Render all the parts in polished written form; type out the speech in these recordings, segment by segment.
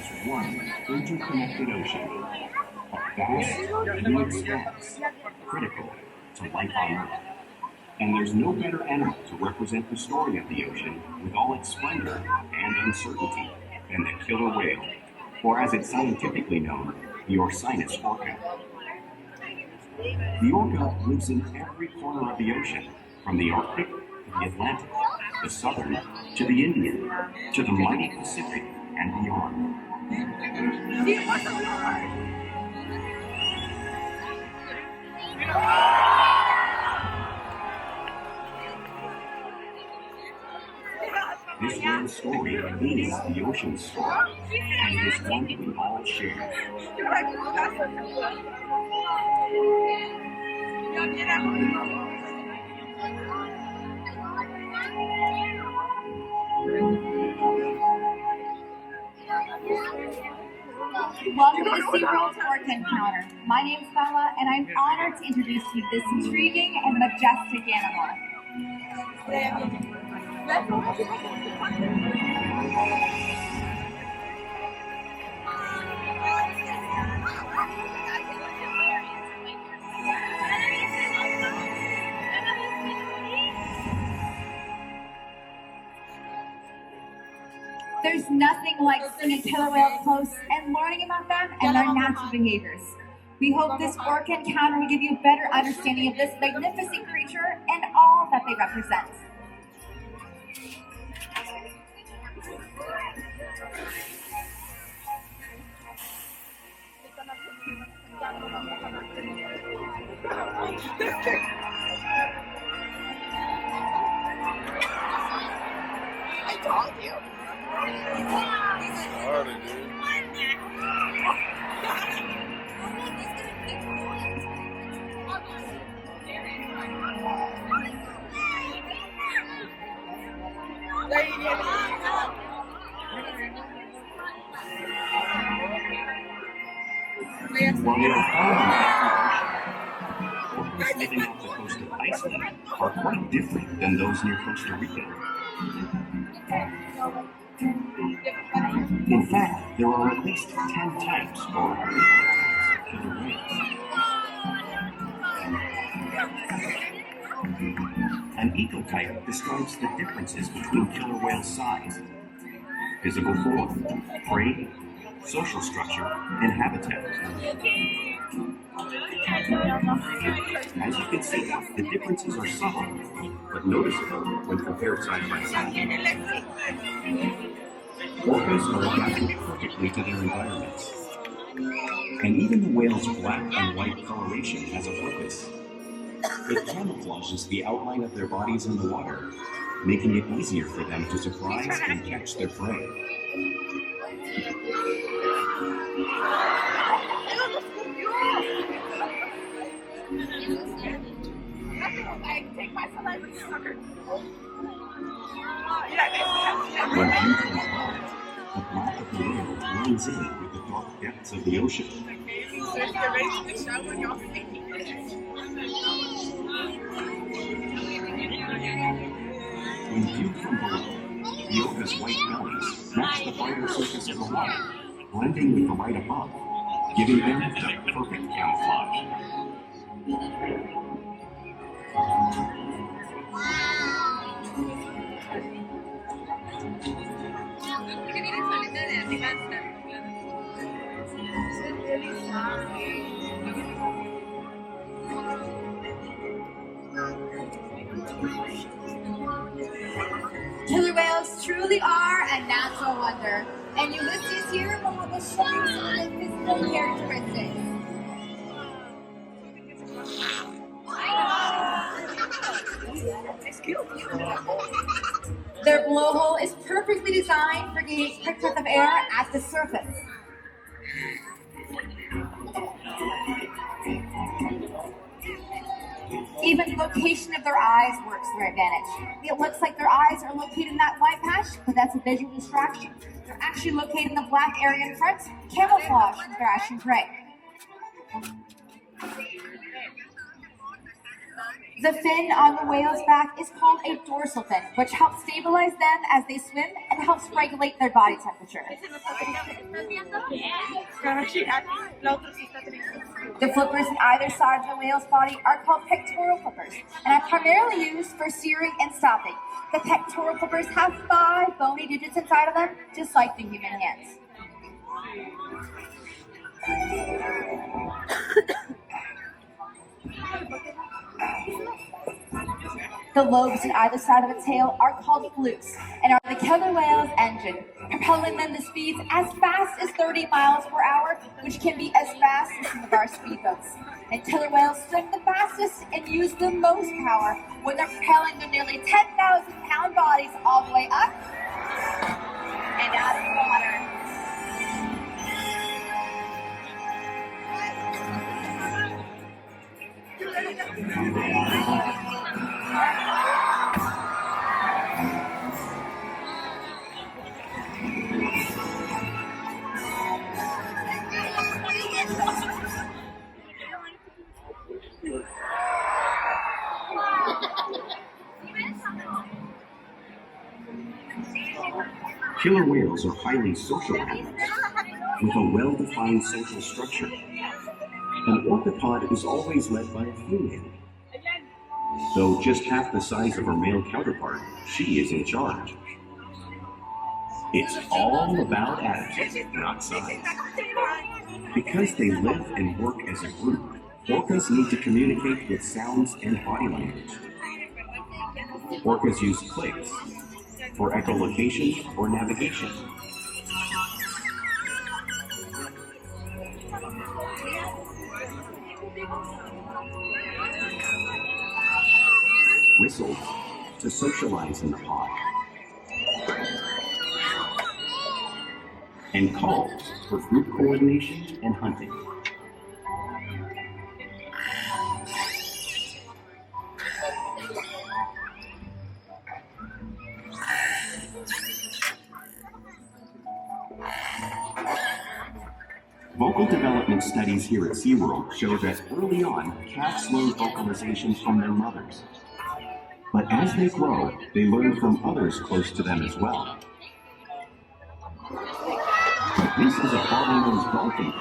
as one interconnected ocean, a vast, new expanse, critical to life on Earth. And there's no better animal to represent the story of the ocean with all its splendor and uncertainty than the killer whale, or as it's scientifically known, the Orcinus orca. The orca lives in every corner of the ocean, from the Arctic to the Atlantic, the Southern to the Indian, to the mighty Pacific and beyond. This whale's story is the ocean's story, and it is one we all share. Welcome to SeaWorld's Orca Encounter. My name is Bella, and I'm honored to introduce you to this intriguing and majestic animal. There's nothing like seeing a killer whale close and learning about them and their natural behaviors. We hope this orca encounter will give you a better understanding of this magnificent creature and all that they represent. I told you. Harder, dude. While they are found in the orcas living off the coast of Iceland are quite different than those near Costa Rica. In fact, there are at least 10 types or ecotypes of killer whales. An ecotype describes the differences between killer whale size, physical form, prey, social structure, and habitat. As you can see, the differences are subtle, but noticeable when compared side by side. Orcas are adapted perfectly to their environments. And even the whale's black and white coloration has a purpose. It camouflages the outline of their bodies in the water, making it easier for them to surprise and catch their prey. When viewed from above, the black of the whale blends in with the dark depths of the ocean. When viewed from below, the orca's white bellies match the brighter surface of the water, blending with the light above, giving them the perfect camouflage. Killer whales truly are a natural wonder, and Ulysses here will have us show you some of the physical characteristics. Their blowhole is perfectly designed for getting quick breath of air at the surface. Even the location of their eyes works to their advantage. It looks like their eyes are located in that white patch, but that's a visual distraction. They're actually located in the black area in front, camouflage with their action prey. The fin on the whale's back is called a dorsal fin, which helps stabilize them as they swim and helps regulate their body temperature. The flippers on either side of the whale's body are called pectoral flippers and are primarily used for steering and stopping. The pectoral flippers have 5 bony digits inside of them, just like the human hands. The lobes on either side of the tail are called flukes and are the killer whale's engine, propelling them to speeds as fast as 30 miles per hour, which can be as fast as some of our speedboats. And killer whales swim the fastest and use the most power when they're propelling their nearly 10,000-pound bodies all the way up and out of the water. Killer whales are highly social animals with a well-defined social structure. An orcapod is always led by a female. Though just half the size of her male counterpart, she is in charge. It's all about attitude, not size. Because they live and work as a group, orcas need to communicate with sounds and body language. Orcas use clicks for echolocation or navigation. Whistles to socialize in the pod. And calls for group coordination and hunting. Vocal development studies here at SeaWorld show that early on, calves learn vocalization from their mothers. But as they grow, they learn from others close to them as well. This is a bottlenose dolphin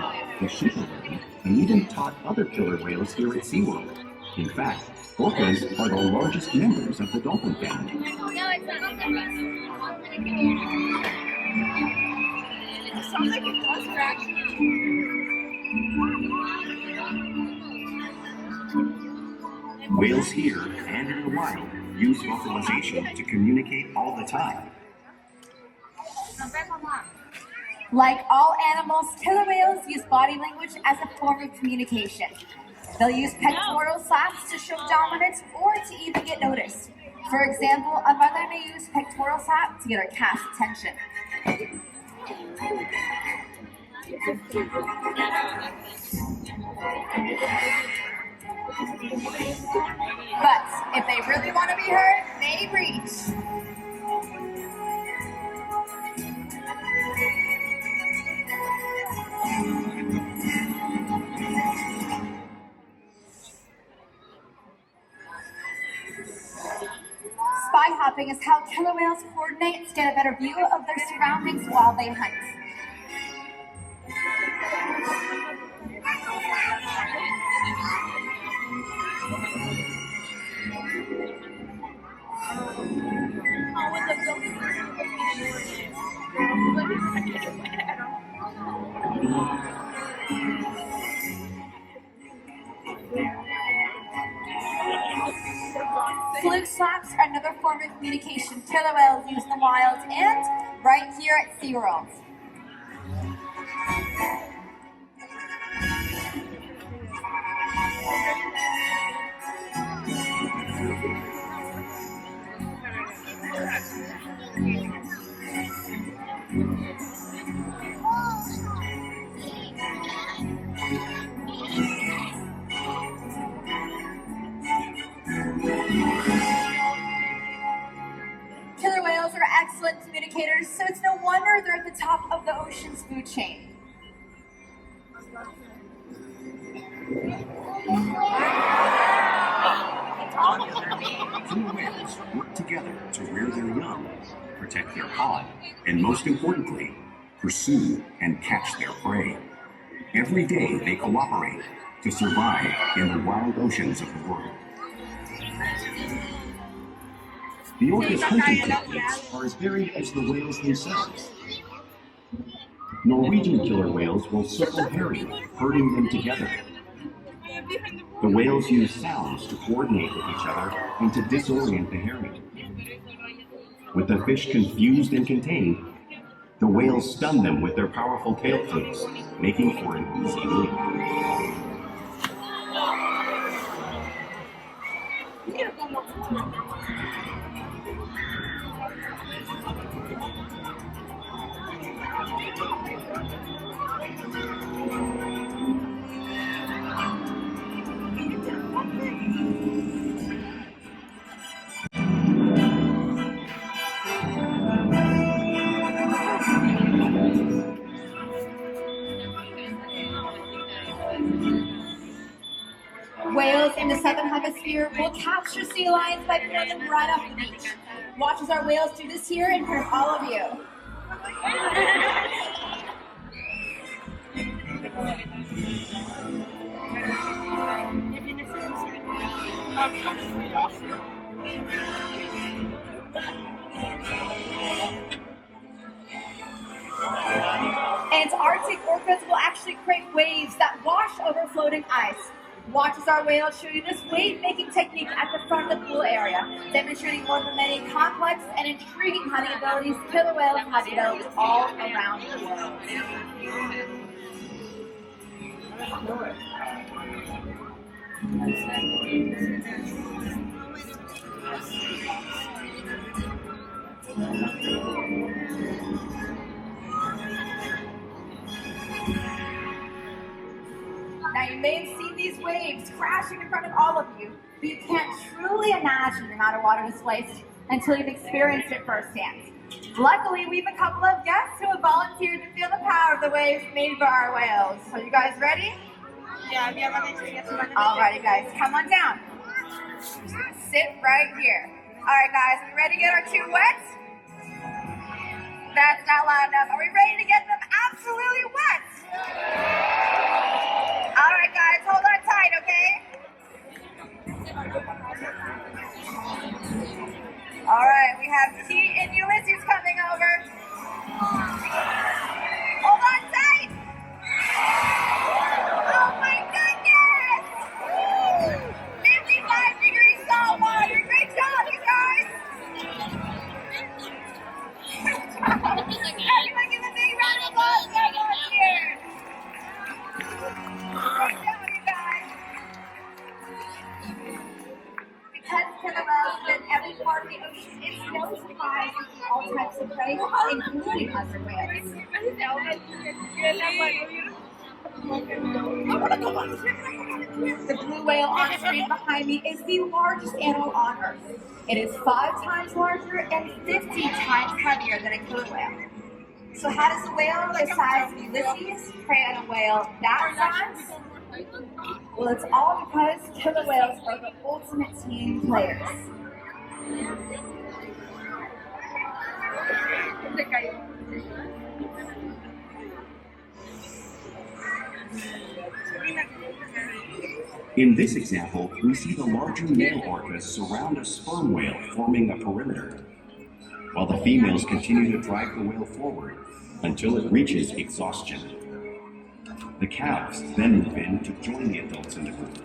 that should learn and even taught other killer whales here at SeaWorld. In fact, orcas are the largest members of the dolphin family. No, it's not. It sounds like it was actually. Whales here and in the wild use vocalization to communicate all the time. Like all animals, killer whales use body language as a form of communication. They'll use pectoral slaps to show dominance or to even get noticed. For example, a mother may use pectoral slap to get her calf's attention. But if they really want to be heard, they reach. Spy hopping is how killer whales coordinate to get a better view of their surroundings while they hunt. Fluke slaps are another form of communication killer whales use in the wild and right here at SeaWorld. Killer whales are excellent communicators, so it's no wonder they're at the top of the ocean's food chain. protect their pod, and most importantly, pursue and catch their prey. Every day they cooperate to survive in the wild oceans of the world. The orca's hunting techniques are as varied as the whales themselves. Norwegian killer whales will circle herring, herding them together. The whales use sounds to coordinate with each other and to disorient the herring. With the fish confused and contained, the whales stun them with their powerful tail flukes, making for an easy meal. Whales in the southern hemisphere will capture sea lions by pulling them right off the beach. Watch as our whales do this here in front of all of you. Antarctic orcas will actually create waves that wash over floating ice. Watch as our whales show you this wave-making technique at the front of the pool area, demonstrating one of the many complex and intriguing hunting abilities killer whales have developed all around the world. Now you may have seen these waves crashing in front of all of you, but you can't truly imagine the amount of water displaced until you've experienced it firsthand. Luckily, we have a couple of guests who have volunteered to feel the power of the waves made by our whales. So you guys ready? Yeah, Alrighty guys, come on down. Sit right here. Alright guys, are we ready to get our 2 wets? That's not loud enough. Are we ready to get them absolutely wet? Alright guys, hold on tight, okay? Alright, we have T and Ulysses coming over. Hold on tight! Oh my goodness! 55 degrees salt water! Great job, you guys! Everyone give a big round of applause for everyone here! Great job, you guys! Because killer whales live in every part of the ocean, it's no surprise to see all types of prey, including other whales. The blue whale on screen behind me is the largest animal on Earth. It is 5 times larger and 50 times heavier than a killer whale. So how does a whale the size of Ulysses prey on a whale that size? Well, it's all because killer whales are the ultimate team players. In this example, we see the larger male orcas surround a sperm whale, forming a perimeter, while the females continue to drive the whale forward until it reaches exhaustion. The calves then move in to join the adults in the group.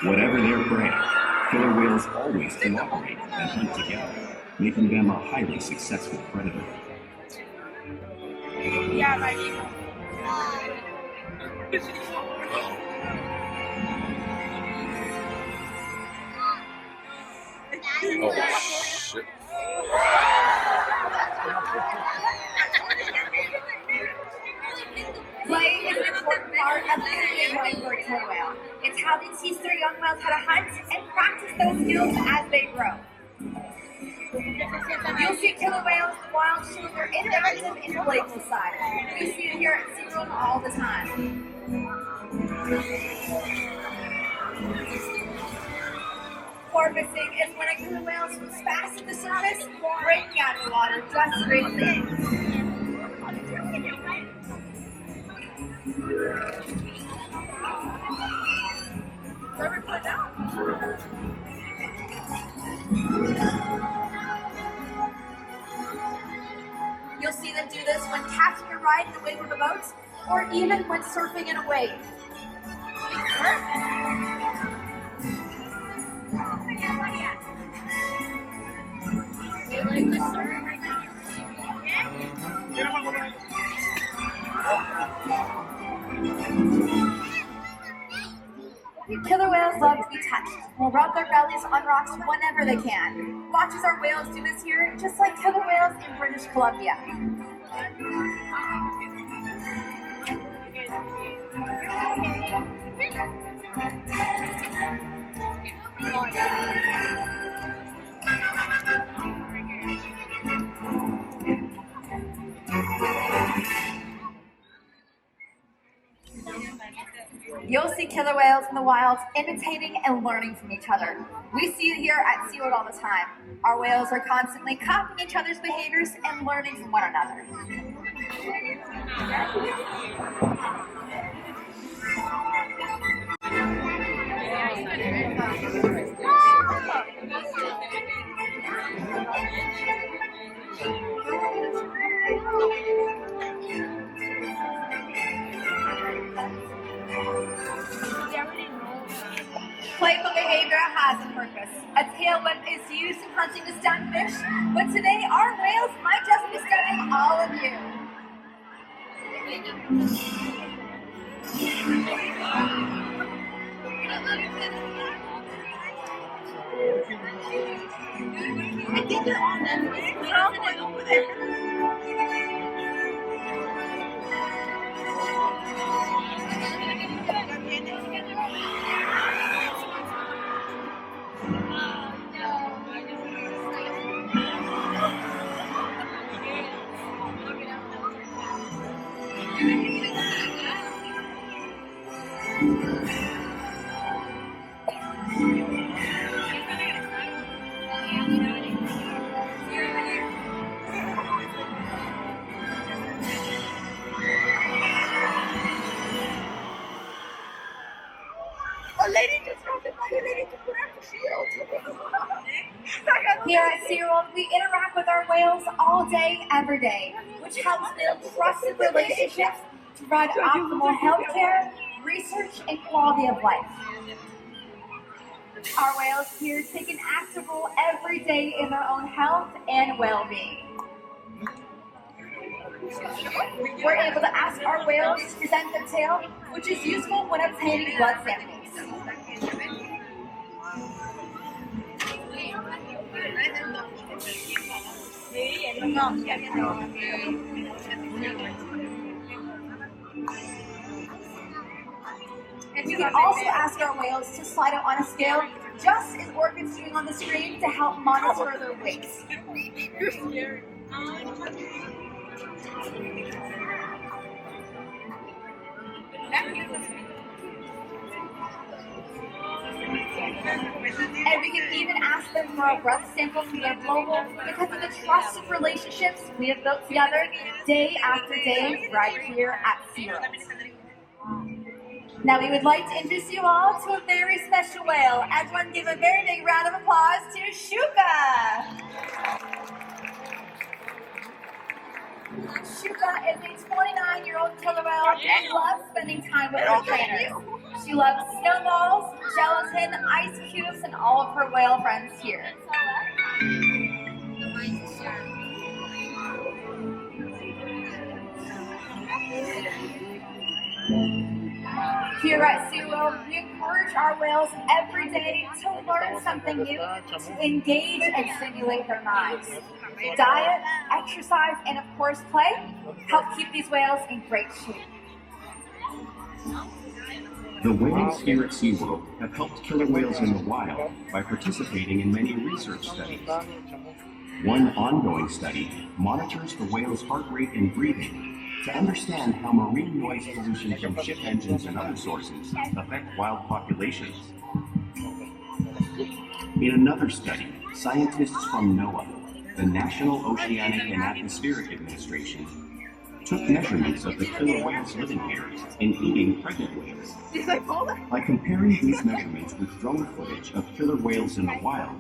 Whatever their prey, killer whales always cooperate and hunt together, making them a highly successful predator. Yeah, buddy. Oh, shit. Play is an important part of being a killer whale. It's how they teach their young whales how to hunt and practice those skills as they grow. You'll see killer whales in the wild show their interactive and playful side. We see it here at SeaWorld all the time. Porpoising is when a killer whale swims fast to the surface, breaking out of the water just to raise its eggs. You'll see them do this when catching a ride in the wake of a boat, or even when surfing in a wave. Killer whales love to be touched. Will rub their bellies on rocks whenever they can. Watch as our whales do this here, just like killer whales in British Columbia. You'll see killer whales in the wild imitating and learning from each other. We see it here at SeaWorld all the time. Our whales are constantly copying each other's behaviors and learning from one another. Playful behavior has a purpose. A tail whip is used in hunting to stun fish, but today our whales might just be stunning all of you. I think they're on them. They're all going over there. Here at SeaWorld, we interact with our whales all day, every day, which helps build trusted relationships to provide optimal health care, research, and quality of life. Our whales here take an active role every day in their own health and well-being. We're able to ask our whales to present their tail, which is useful when obtaining blood samples. We can also ask our whales to slide out on a scale, just as Orca's doing on the screen, to help monitor their weights. You're scary. And we can even ask them for a breath sample from their blowhole because of the trusted relationships we have built together day after day right here at SeaWorld. Now we would like to introduce you all to a very special whale. Everyone give a very big round of applause to Shuka. Shuka is a 29-year-old killer whale and loves spending time with her trainers. She loves snowballs, gelatin, ice cubes, and all of her whale friends here. Here at SeaWorld, we encourage our whales every day to learn something new, to engage and stimulate their minds. Diet, exercise, and of course play help keep these whales in great shape. The whales here at SeaWorld have helped killer whales in the wild by participating in many research studies. One ongoing study monitors the whale's heart rate and breathing to understand how marine noise pollution from ship engines and other sources affect wild populations. In another study, scientists from NOAA, the National Oceanic and Atmospheric Administration, took measurements of the killer whales living here and eating pregnant whales. By comparing these measurements with drone footage of killer whales in the wild,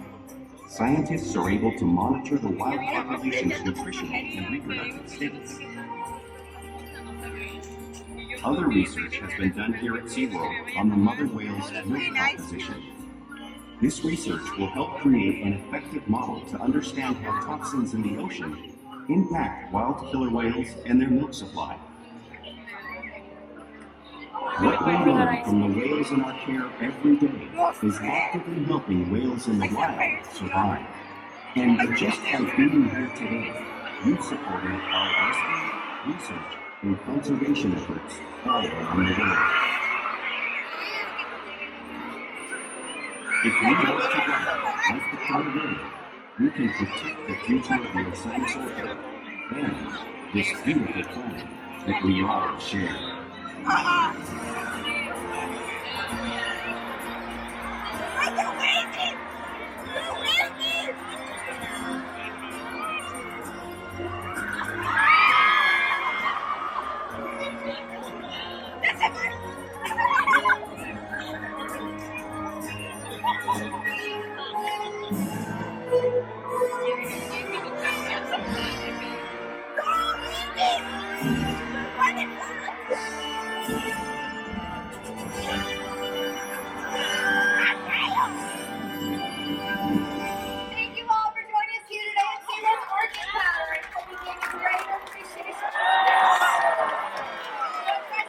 scientists are able to monitor the wild population's nutritional and reproductive states. Other research has been done here at SeaWorld on the mother whale's milk composition. This research will help create an effective model to understand how toxins in the ocean impact wild killer whales and their milk supply. What we learn from the whales in our care every day is actively helping whales in the wild survive. And just by being here today, you've supported our rescue, research, and conservation efforts all around the world. If we work together, like the planet Earth, we can protect the future of the Ocean's Orca and this beautiful planet that we all share.